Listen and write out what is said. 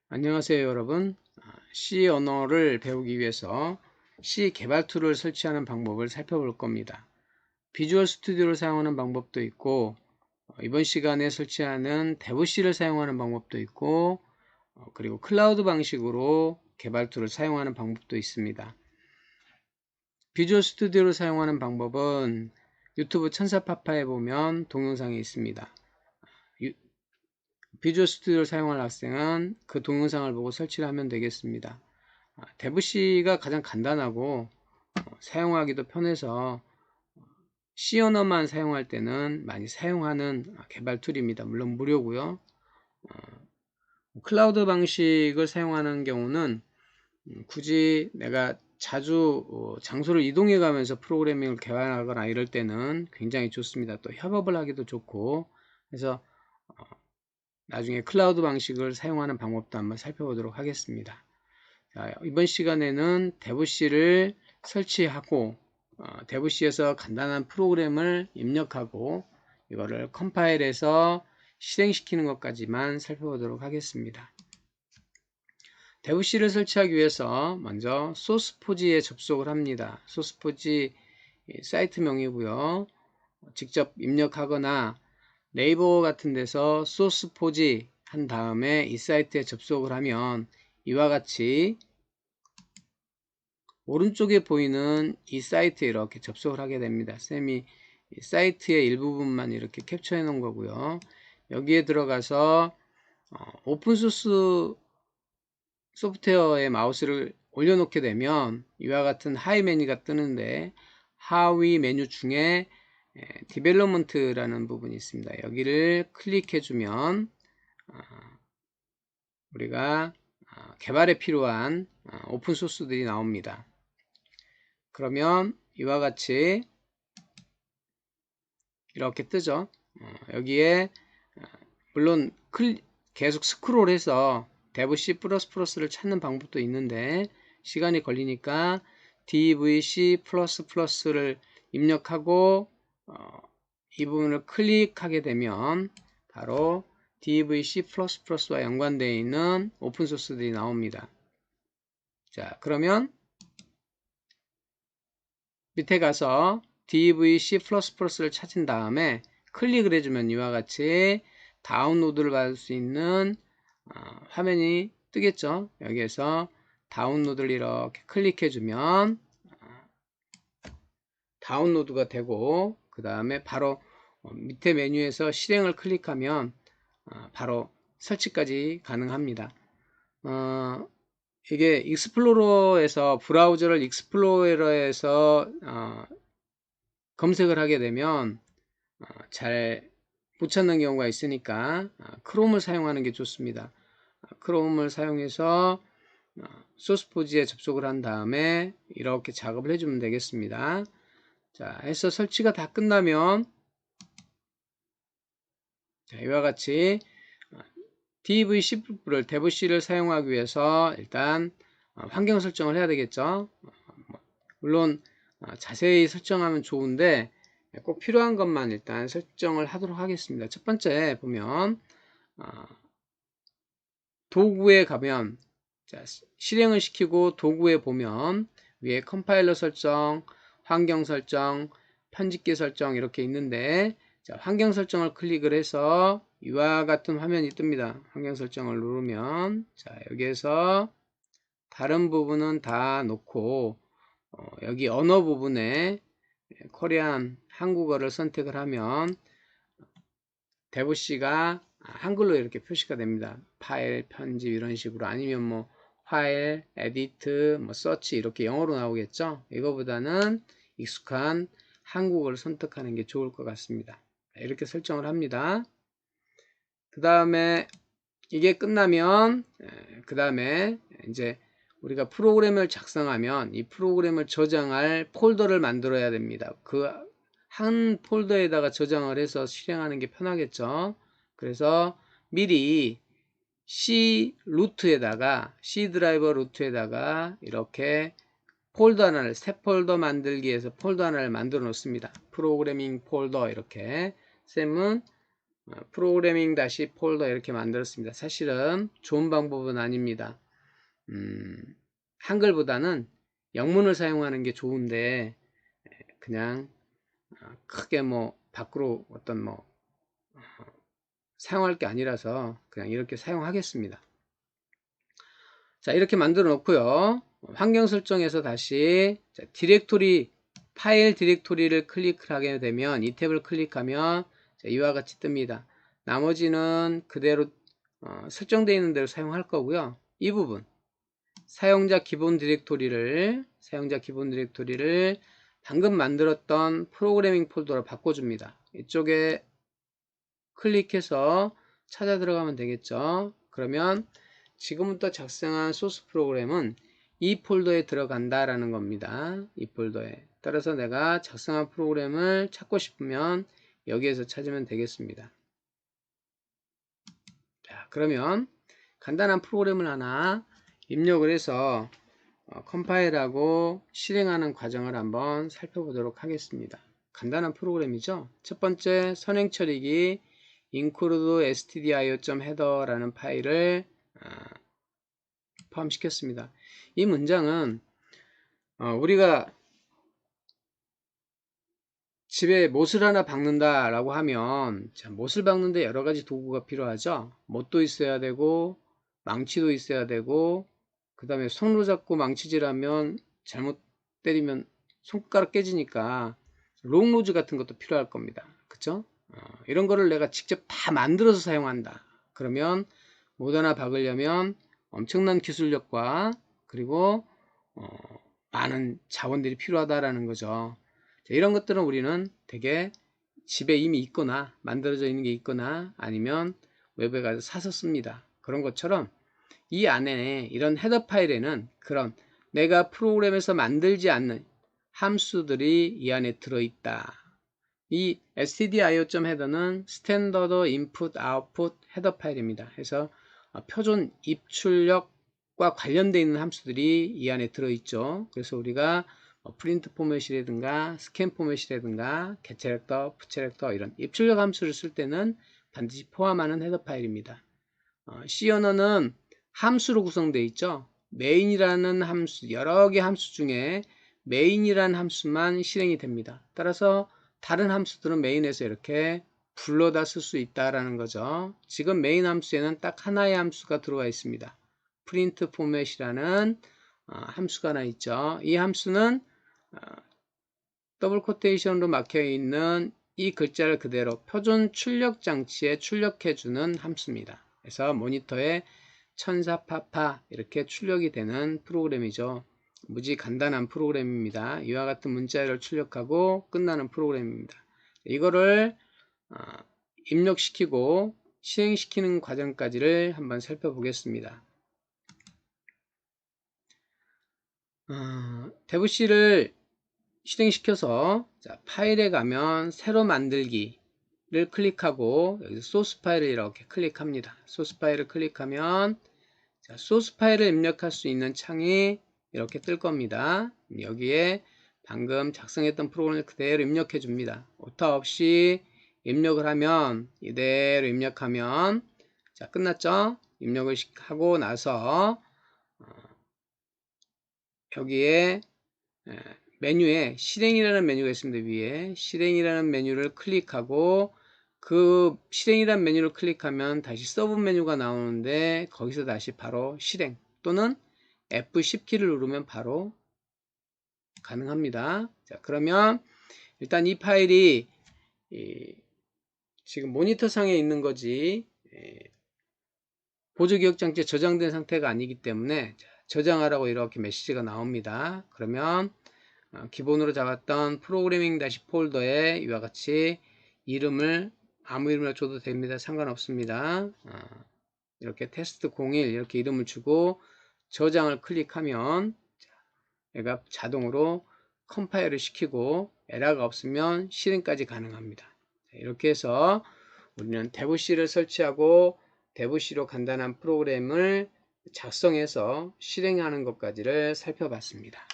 안녕하세요 여러분. C 언어를 배우기 위해서 C 개발 툴을 설치하는 방법을 살펴볼 겁니다. 비주얼 스튜디오를 사용하는 방법도 있고 이번 시간에 설치하는 DevC를 사용하는 방법도 있고 그리고 클라우드 방식으로 개발 툴을 사용하는 방법도 있습니다. 비주얼 스튜디오를 사용하는 방법은 유튜브 천사파파에 보면 동영상이 있습니다. 비주얼 스튜디오를 사용할 학생은 그 동영상을 보고 설치를 하면 되겠습니다. DevC가 가장 간단하고 사용하기도 편해서 C 언어만 사용할 때는 많이 사용하는 개발 툴입니다. 물론 무료고요. 클라우드 방식을 사용하는 경우는 굳이 내가 자주 장소를 이동해 가면서 프로그래밍을 개발하거나 이럴 때는 굉장히 좋습니다. 또 협업을 하기도 좋고 그래서 나중에 클라우드 방식을 사용하는 방법도 한번 살펴보도록 하겠습니다. 자, 이번 시간에는 DevC를 설치하고 DevC에서 간단한 프로그램을 입력하고 이거를 컴파일해서 실행시키는 것까지만 살펴보도록 하겠습니다. DevC를 설치하기 위해서 먼저 소스포지에 접속을 합니다. 소스포지 사이트명이고요. 직접 입력하거나 네이버 같은 데서 소스포지 한 다음에 이 사이트에 접속을 하면 이와 같이 오른쪽에 보이는 이 사이트에 이렇게 접속을 하게 됩니다. 쌤이 사이트의 일부분만 이렇게 캡처해 놓은 거고요. 여기에 들어가서 오픈소스 소프트웨어에 마우스를 올려놓게 되면 이와 같은 하위 메뉴가 뜨는데 하위 메뉴 중에 디벨롭먼트라는 부분이 있습니다. 여기를 클릭해 주면 우리가 개발에 필요한 오픈소스들이 나옵니다. 그러면 이와 같이 이렇게 뜨죠. 여기에 물론 계속 스크롤해서 devC++를 찾는 방법도 있는데 시간이 걸리니까 devC++를 입력하고 이 부분을 클릭하게 되면 바로 devC++와 연관되어 있는 오픈소스들이 나옵니다. 자, 그러면 밑에 가서 devC++를 찾은 다음에 클릭을 해주면 이와 같이 다운로드를 받을 수 있는 화면이 뜨겠죠. 여기에서 다운로드를 이렇게 클릭해주면 다운로드가 되고 그 다음에 바로 밑에 메뉴에서 실행을 클릭하면 바로 설치까지 가능합니다. 이게 익스플로러에서 브라우저를 익스플로러에서 검색을 하게 되면 잘 못 찾는 경우가 있으니까 크롬을 사용하는 게 좋습니다. 크롬을 사용해서 소스포지에 접속을 한 다음에 이렇게 작업을 해주면 되겠습니다. 자, 해서 설치가 다 끝나면 자, 이와 같이 devC를 사용하기 위해서 일단 환경 설정을 해야 되겠죠. 물론 자세히 설정하면 좋은데 꼭 필요한 것만 일단 설정을 하도록 하겠습니다. 첫 번째 보면 도구에 가면 자, 실행을 시키고 도구에 보면 위에 컴파일러 설정, 환경 설정, 편집기 설정 이렇게 있는데 자, 환경 설정을 클릭을 해서 이와 같은 화면이 뜹니다. 환경 설정을 누르면 자, 여기에서 다른 부분은 다 놓고 여기 언어 부분에 코리안 한국어를 선택을 하면 devC가 한글로 이렇게 표시가 됩니다. 파일, 편집 이런 식으로 아니면 뭐 파일, 에디트, 뭐 서치 이렇게 영어로 나오겠죠. 이거보다는 익숙한 한국어를 선택하는 게 좋을 것 같습니다. 이렇게 설정을 합니다. 그 다음에 이게 끝나면 그 다음에 이제 우리가 프로그램을 작성하면 이 프로그램을 저장할 폴더를 만들어야 됩니다. 그 한 폴더에다가 저장을 해서 실행하는 게 편하겠죠. 그래서 미리 C 루트에다가 C 드라이버 루트에다가 이렇게 폴더 하나를 새 폴더 만들기 위해서 폴더 하나를 만들어 놓습니다. 프로그래밍 폴더 이렇게 쌤은 프로그래밍 다시 폴더 이렇게 만들었습니다. 사실은 좋은 방법은 아닙니다. 한글보다는 영문을 사용하는 게 좋은데 그냥 크게 뭐 밖으로 어떤 뭐 사용할 게 아니라서 그냥 이렇게 사용하겠습니다. 자, 이렇게 만들어 놓고요. 환경 설정에서 다시 디렉토리 파일 디렉토리를 클릭하게 되면 이 탭을 클릭하면 이와 같이 뜹니다. 나머지는 그대로 설정되어 있는 대로 사용할 거고요. 이 부분 사용자 기본 디렉토리를 방금 만들었던 프로그래밍 폴더로 바꿔줍니다. 이쪽에 클릭해서 찾아 들어가면 되겠죠. 그러면 지금부터 작성한 소스 프로그램은 이 폴더에 들어간다라는 겁니다. 이 폴더에. 따라서 내가 작성한 프로그램을 찾고 싶으면 여기에서 찾으면 되겠습니다. 자, 그러면 간단한 프로그램을 하나 입력을 해서 컴파일하고 실행하는 과정을 한번 살펴보도록 하겠습니다. 간단한 프로그램이죠. 첫 번째 선행 처리기 include stdio.header라는 파일을 포함시켰습니다. 이 문장은 우리가 집에 못을 하나 박는다 라고 하면 못을 박는데 여러가지 도구가 필요하죠. 못도 있어야 되고 망치도 있어야 되고 그 다음에 손으로 잡고 망치질하면 잘못 때리면 손가락 깨지니까 롱노즈 같은 것도 필요할 겁니다. 그쵸? 이런 거를 내가 직접 다 만들어서 사용한다. 그러면 못 하나 박으려면 엄청난 기술력과 그리고 많은 자원들이 필요하다라는 거죠. 자, 이런 것들은 우리는 되게 집에 이미 있거나 만들어져 있는 게 있거나 아니면 웹에 가서 사서 씁니다. 그런 것처럼 이 안에 이런 헤더 파일에는 그런 내가 프로그램에서 만들지 않는 함수들이 이 안에 들어있다. 이 stdio.header는 스탠더드 인풋 아웃풋 헤더 파일입니다. 그래서 표준 입출력과 관련되어 있는 함수들이 이 안에 들어있죠. 그래서 우리가 프린트 포맷이라든가 스캔 포맷이라든가 getCharacter, putCharacter 이런 입출력 함수를 쓸 때는 반드시 포함하는 헤더 파일입니다. C 언어는 함수로 구성되어 있죠. 메인이라는 함수, 여러 개 함수 중에 메인이라는 함수만 실행이 됩니다. 따라서 다른 함수들은 메인에서 이렇게 불러다 쓸 수 있다라는 거죠. 지금 메인 함수에는 딱 하나의 함수가 들어와 있습니다. 프린트 포맷이라는 함수가 하나 있죠. 이 함수는 더블 코테이션으로 막혀 있는 이 글자를 그대로 표준 출력 장치에 출력해 주는 함수입니다. 그래서 모니터에 천사파파 이렇게 출력이 되는 프로그램이죠. 무지 간단한 프로그램입니다. 이와 같은 문자열을 출력하고 끝나는 프로그램입니다. 이거를 입력시키고 실행시키는 과정까지를 한번 살펴보겠습니다. 대부C를 실행시켜서 파일에 가면 새로 만들기를 클릭하고 여기서 소스 파일을 이렇게 클릭합니다. 소스 파일을 클릭하면 소스 파일을 입력할 수 있는 창이 이렇게 뜰 겁니다. 여기에 방금 작성했던 프로그램을 그대로 입력해 줍니다. 오타 없이 입력을 하면 이대로 입력하면 자 끝났죠? 입력을 하고 나서 여기에 메뉴에 실행이라는 메뉴가 있습니다. 위에 실행이라는 메뉴를 클릭하고 그 실행이라는 메뉴를 클릭하면 다시 서브 메뉴가 나오는데 거기서 다시 바로 실행 또는 F10키를 누르면 바로 가능합니다. 자, 그러면 일단 이 파일이 지금 모니터 상에 있는 거지 보조기억장치에 저장된 상태가 아니기 때문에 저장하라고 이렇게 메시지가 나옵니다. 그러면 기본으로 잡았던 프로그래밍 다시 폴더에 이와 같이 이름을 아무 이름을 줘도 됩니다. 상관없습니다. 이렇게 테스트 01 이렇게 이름을 주고 저장을 클릭하면 얘가 자동으로 컴파일을 시키고 에러가 없으면 실행까지 가능합니다. 이렇게 해서 우리는 대부C를 설치하고 대부C로 간단한 프로그램을 작성해서 실행하는 것까지를 살펴봤습니다.